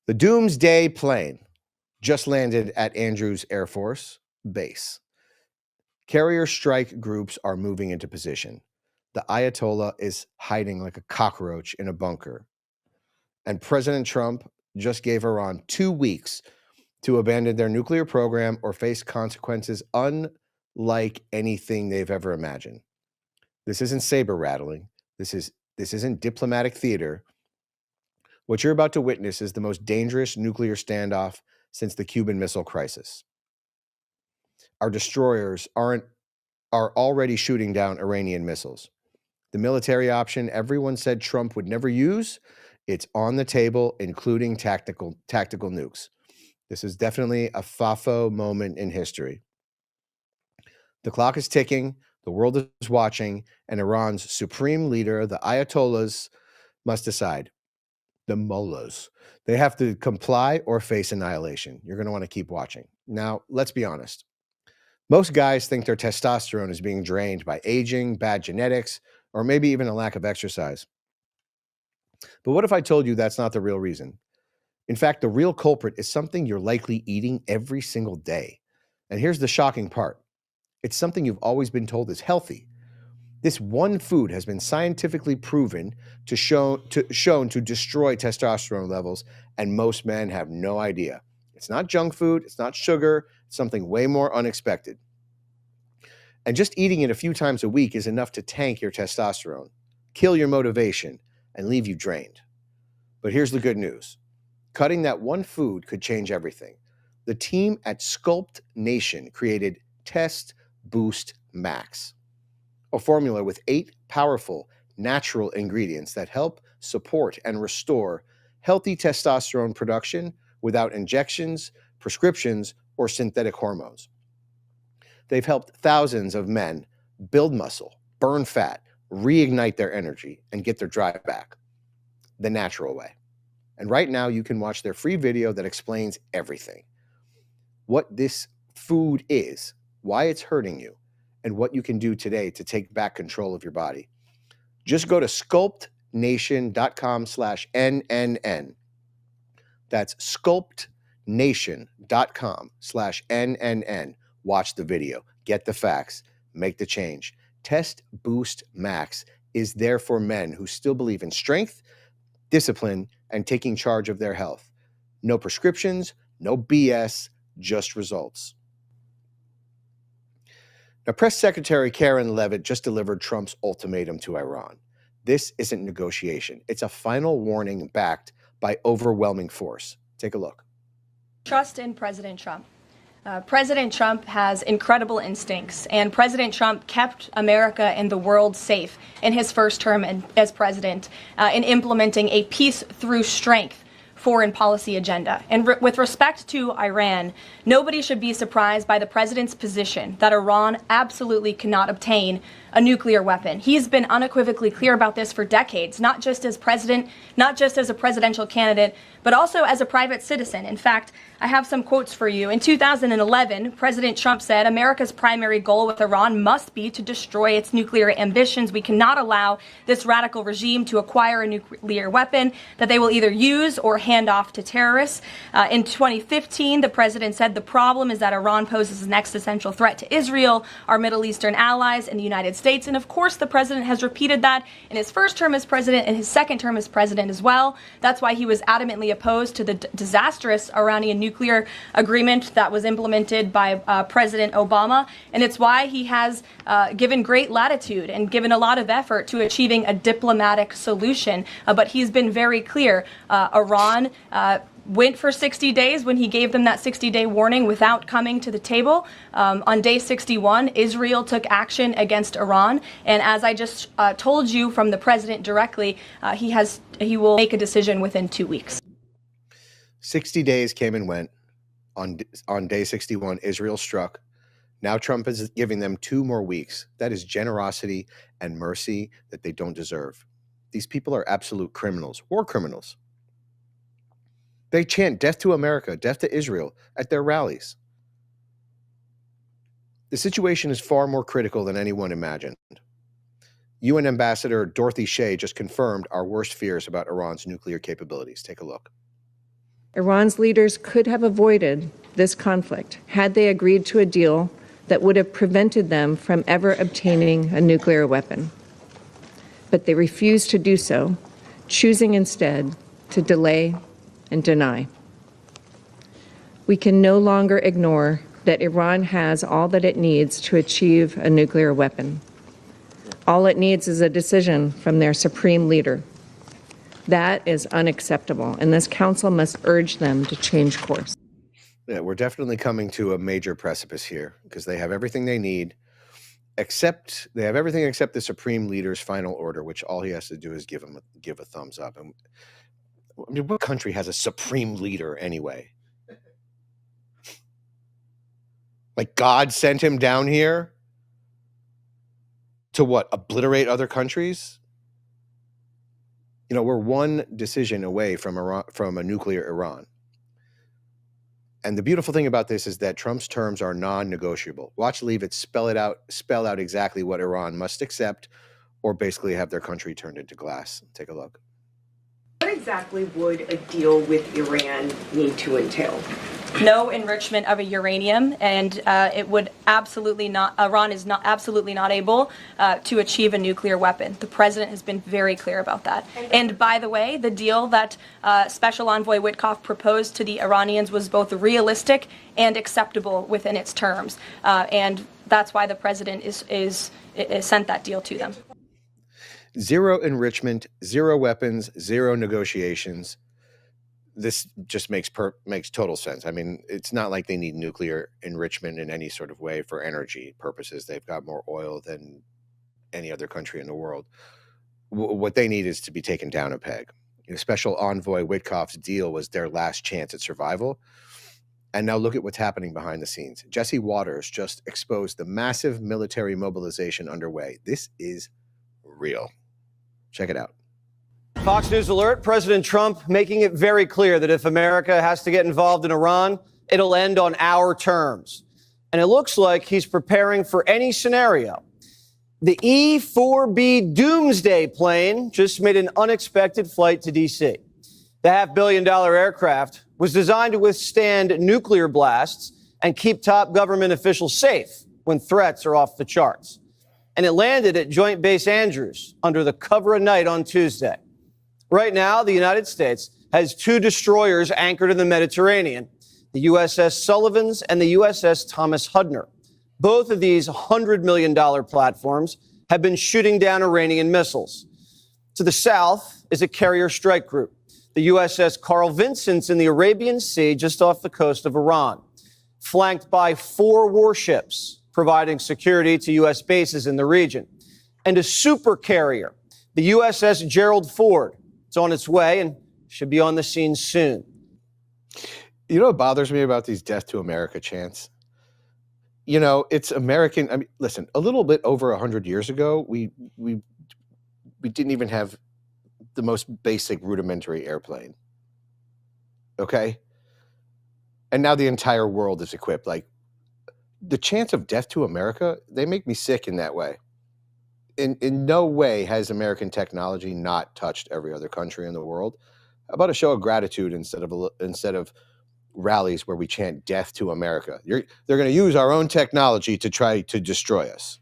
The Doomsday plane just landed at Andrews Air Force Base. Carrier strike groups are moving into position. The Ayatollah is hiding like a cockroach in a bunker. And President Trump just gave Iran 2 weeks to abandon their nuclear program or face consequences unlike anything they've ever imagined. This isn't saber rattling. This isn't diplomatic theater. What you're about to witness is the most dangerous nuclear standoff since the Cuban Missile Crisis. Our destroyers are already shooting down Iranian missiles. The military option everyone said Trump would never use, it's on the table, including tactical nukes. This is definitely a FAFO moment in history. The clock is ticking, the world is watching, and Iran's supreme leader, the Ayatollahs, must decide. The mullahs. They have to comply or face annihilation. You're going to want to keep watching. Now, let's be honest. Most guys think their testosterone is being drained by aging, bad genetics, or maybe even a lack of exercise. But what if I told you that's not the real reason? In fact, the real culprit is something you're likely eating every single day. And here's the shocking part. It's something you've always been told is healthy. This one food has been scientifically proven shown to destroy testosterone levels, and most men have no idea. It's not junk food, it's not sugar, it's something way more unexpected. And just eating it a few times a week is enough to tank your testosterone, kill your motivation, and leave you drained. But here's the good news. Cutting that one food could change everything. The team at Sculpt Nation created Test Boost Max, a formula with 8 powerful natural ingredients that help support and restore healthy testosterone production without injections, prescriptions, or synthetic hormones. They've helped thousands of men build muscle, burn fat, reignite their energy, and get their drive back the natural way. And right now, you can watch their free video that explains everything. What this food is, why it's hurting you, and what you can do today to take back control of your body. Just go to sculptnation.com/NNN. That's sculptnation.com/NNN. Watch the video, get the facts, make the change. Test Boost Max is there for men who still believe in strength, discipline, and taking charge of their health. No prescriptions, no BS, just results. Now, Press Secretary Karoline Leavitt just delivered Trump's ultimatum to Iran. This isn't negotiation. It's a final warning backed by overwhelming force. Take a look. Trust in President Trump. President Trump has incredible instincts, and President Trump kept America and the world safe in his first term as president in implementing a peace through strength foreign policy agenda. And with respect to Iran, nobody should be surprised by the president's position that Iran absolutely cannot obtain a nuclear weapon. He's been unequivocally clear about this for decades, not just as president, not just as a presidential candidate, but also as a private citizen. In fact, I have some quotes for you. In 2011, President Trump said, America's primary goal with Iran must be to destroy its nuclear ambitions. We cannot allow this radical regime to acquire a nuclear weapon that they will either use or hand off to terrorists. In 2015, the president said the problem is that Iran poses an existential threat to Israel, our Middle Eastern allies, and the United States. And of course, the president has repeated that in his first term as president and his second term as president as well. That's why he was adamantly opposed to the disastrous Iranian nuclear agreement that was implemented by President Obama. And it's why he has given great latitude and given a lot of effort to achieving a diplomatic solution. But he's been very clear. Iran went for 60 days when he gave them that 60-day warning without coming to the table. On day 61, Israel took action against Iran. And as I just told you from the president directly, he will make a decision within 2 weeks. 60 days came and went. On day 61, Israel struck. Now Trump is giving them 2 more weeks. That is generosity and mercy that they don't deserve. These people are absolute criminals, war criminals. They chant death to America, death to Israel at their rallies. The situation is far more critical than anyone imagined. UN Ambassador Dorothy Shea just confirmed our worst fears about Iran's nuclear capabilities. Take a look. Iran's leaders could have avoided this conflict had they agreed to a deal that would have prevented them from ever obtaining a nuclear weapon. But they refused to do so, choosing instead to delay and deny. We can no longer ignore that Iran has all that it needs to achieve a nuclear weapon. All it needs is a decision from their supreme leader. That is unacceptable, and this council must urge them to change course. Yeah, we're definitely coming to a major precipice here because they have everything they need, except the supreme leader's final order, which all he has to do is give a thumbs up. And I mean, what country has a supreme leader anyway? Like God sent him down here to what? Obliterate other countries? You know, we're one decision away from a nuclear Iran. And the beautiful thing about this is that Trump's terms are non-negotiable. Watch Leavitt spell out exactly what Iran must accept or basically have their country turned into glass. Take a look. What exactly would a deal with Iran need to entail? No enrichment of a uranium, and it would absolutely not. Iran is absolutely not able to achieve a nuclear weapon. The president has been very clear about that. And by the way, the deal that Special Envoy Witkoff proposed to the Iranians was both realistic and acceptable within its terms, and that's why the president is sent that deal to them. Zero enrichment, zero weapons, zero negotiations. This just makes total sense. I mean, it's not like they need nuclear enrichment in any sort of way for energy purposes. They've got more oil than any other country in the world. What they need is to be taken down a peg. Special Envoy Witkoff's deal was their last chance at survival. And now look at what's happening behind the scenes. Jesse Waters just exposed the massive military mobilization underway. This is real. Check it out. Fox News alert, President Trump making it very clear that if America has to get involved in Iran, it'll end on our terms. And it looks like he's preparing for any scenario. The E-4B Doomsday plane just made an unexpected flight to D.C. The $500 million aircraft was designed to withstand nuclear blasts and keep top government officials safe when threats are off the charts. And it landed at Joint Base Andrews under the cover of night on Tuesday. Right now, the United States has two destroyers anchored in the Mediterranean, the USS Sullivans and the USS Thomas Hudner. Both of these $100 million platforms have been shooting down Iranian missiles. To the south is a carrier strike group, the USS Carl Vinson in the Arabian Sea just off the coast of Iran, flanked by 4 warships providing security to U.S. bases in the region, and a super carrier, the USS Gerald Ford. It's on its way and should be on the scene soon. You know what bothers me about these Death to America chants? You know, it's American. I mean, listen, a little bit over 100 years ago, we didn't even have the most basic rudimentary airplane. Okay? And now the entire world is equipped. Like, the chants of Death to America, they make me sick in that way. In no way has American technology not touched every other country in the world. How about a show of gratitude instead of rallies where we chant death to America? They're going to use our own technology to try to destroy us.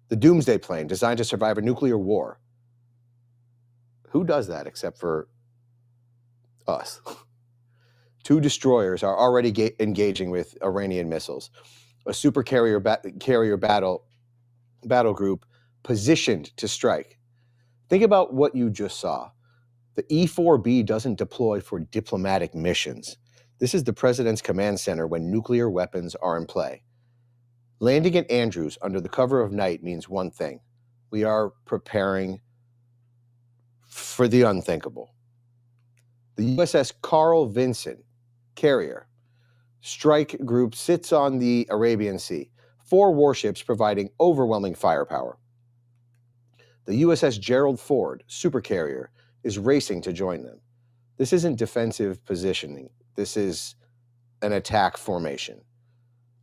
The Doomsday plane designed to survive a nuclear war. Who does that except for us? 2 destroyers are already engaging with Iranian missiles. A super carrier battle group positioned to strike. Think about what you just saw. The E-4B doesn't deploy for diplomatic missions. This is the president's command center when nuclear weapons are in play. Landing at Andrews under the cover of night means one thing. We are preparing for the unthinkable. The USS Carl Vinson carrier strike group sits on the Arabian Sea, 4 warships providing overwhelming firepower. The USS Gerald Ford supercarrier is racing to join them. This isn't defensive positioning. This is an attack formation.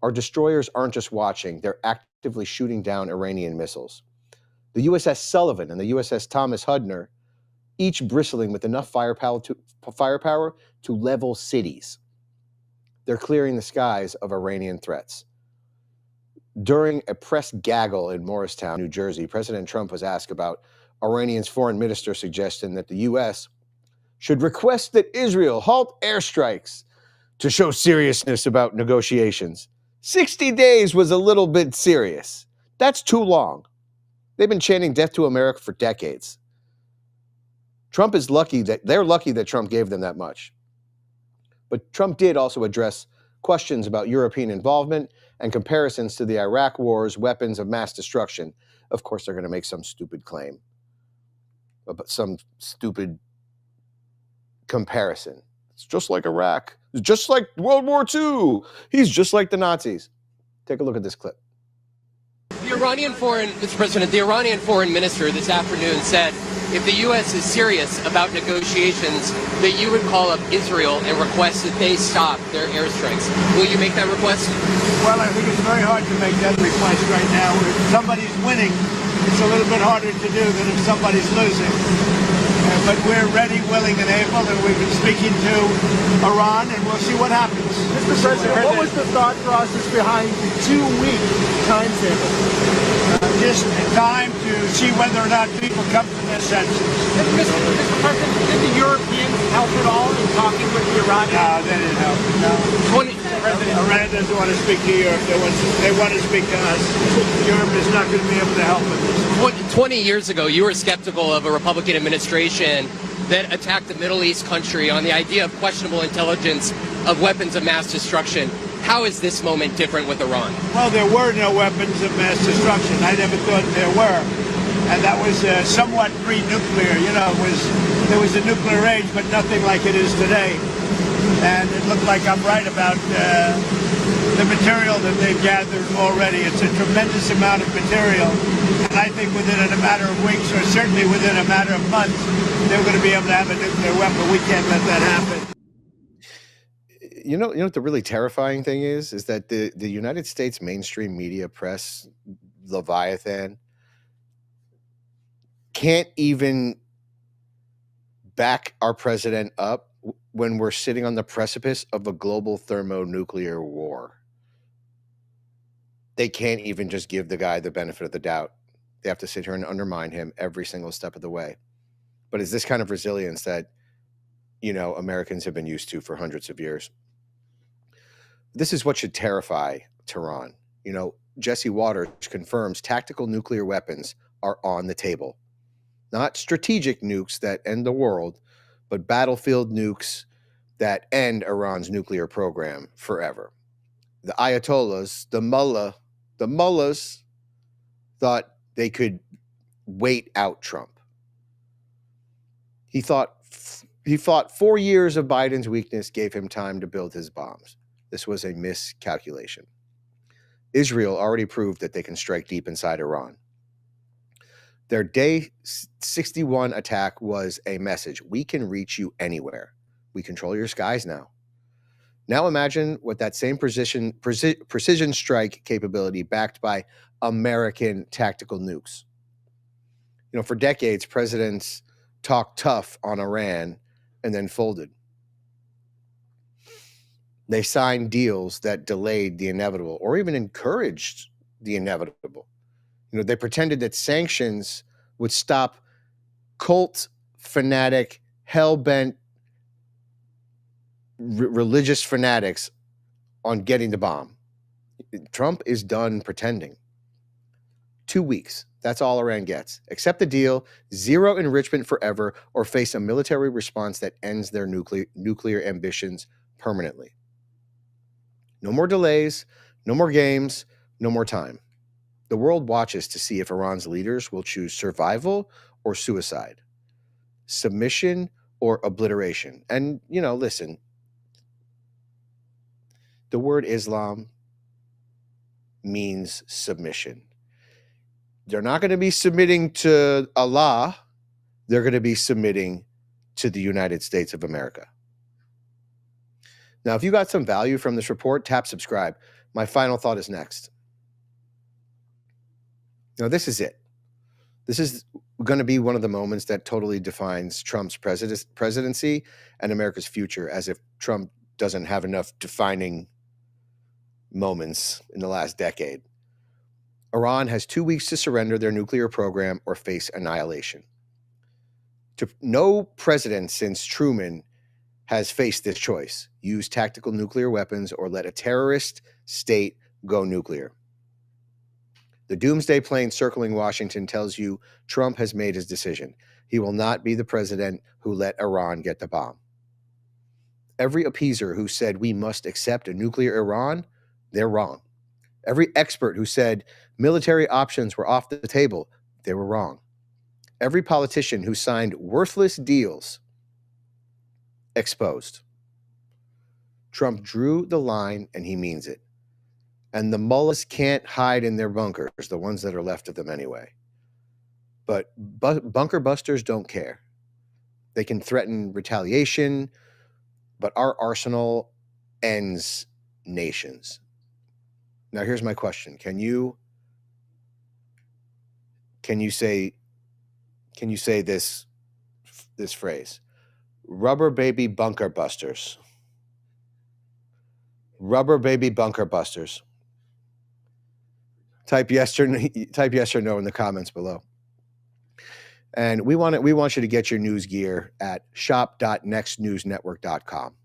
Our destroyers aren't just watching, they're actively shooting down Iranian missiles. The USS Sullivan and the USS Thomas Hudner each bristling with enough firepower to level cities. They're clearing the skies of Iranian threats. During a press gaggle in Morristown, New Jersey, President Trump was asked about Iranian's foreign minister suggestion that the U.S. should request that Israel halt airstrikes to show seriousness about negotiations. 60 days was a little bit serious. That's too long. They've been chanting death to America for decades. They're lucky that Trump gave them that much. But Trump did also address questions about European involvement and comparisons to the Iraq War's weapons of mass destruction. Of course, they're going to make some stupid claim, about some stupid comparison. It's just like Iraq. It's just like World War II. He's just like the Nazis. Take a look at this clip. Mr. President, the Iranian foreign minister this afternoon said if the U.S. is serious about negotiations, that you would call up Israel and request that they stop their airstrikes. Will you make that request? Well, I think it's very hard to make that request right now. If somebody's winning, it's a little bit harder to do than if somebody's losing. But we're ready, willing, and able, and we've been speaking to Iran, and we'll see what happens. Mr. President, what was the thought process behind the 2-week timetable? Just time to see whether or not people come to their senses. Mr. President, did the Europeans help at all in talking with the Iranians? No, they didn't help. No. Iran doesn't want to speak to Europe. They want to speak to us. Europe is not going to be able to help with this. 20 years ago, you were skeptical of a Republican administration that attacked a Middle East country on the idea of questionable intelligence of weapons of mass destruction. How is this moment different with Iran? Well, there were no weapons of mass destruction. I never thought there were. And that was somewhat pre-nuclear. You know, there was a nuclear age, but nothing like it is today. And it looked like I'm right about the material that they've gathered already. It's a tremendous amount of material. And I think within a matter of weeks, or certainly within a matter of months, they're going to be able to have a nuclear weapon. We can't let that happen. You know what the really terrifying thing is that the United States mainstream media press, Leviathan, can't even back our president up when we're sitting on the precipice of a global thermonuclear war. They can't even just give the guy the benefit of the doubt. They have to sit here and undermine him every single step of the way. But it's this kind of resilience that, Americans have been used to for hundreds of years. This is what should terrify Tehran. Jesse Waters confirms tactical nuclear weapons are on the table. Not strategic nukes that end the world, but battlefield nukes that end Iran's nuclear program forever. The Ayatollahs, the mullahs thought they could wait out Trump. He thought 4 years of Biden's weakness gave him time to build his bombs. This was a miscalculation. Israel already proved that they can strike deep inside Iran. Their Day 61 attack was a message. We can reach you anywhere. We control your skies now. Now imagine what that same precision strike capability backed by American tactical nukes. For decades, presidents talked tough on Iran and then folded. They signed deals that delayed the inevitable or even encouraged the inevitable. They pretended that sanctions would stop cult, fanatic, hell-bent religious fanatics on getting the bomb. Trump is done pretending. 2 weeks. That's all Iran gets. Accept the deal, zero enrichment forever, or face a military response that ends their nuclear ambitions permanently. No more delays, no more games, no more time. The world watches to see if Iran's leaders will choose survival or suicide, submission or obliteration. And, listen, the word Islam means submission. They're not going to be submitting to Allah. They're going to be submitting to the United States of America. Now, if you got some value from this report, tap subscribe. My final thought is next. Now, this is it. This is going to be one of the moments that totally defines Trump's presidency and America's future, as if Trump doesn't have enough defining moments in the last decade. Iran has 2 weeks to surrender their nuclear program or face annihilation. No president since Truman has faced this choice: use tactical nuclear weapons or let a terrorist state go nuclear. The Doomsday plane circling Washington tells you Trump has made his decision. He will not be the president who let Iran get the bomb. Every appeaser who said we must accept a nuclear Iran, they're wrong. Every expert who said military options were off the table, they were wrong. Every politician who signed worthless deals, exposed. Trump drew the line and he means it. And the mullahs can't hide in their bunkers, the ones that are left of them anyway. But bunker busters don't care. They can threaten retaliation, but our arsenal ends nations. Now, here's my question. Can you say this phrase? Rubber baby bunker busters. Rubber baby bunker busters. Type yes or no in the comments below. And we want you to get your news gear at shop.nextnewsnetwork.com.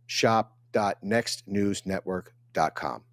Shop.nextnewsnetwork.com.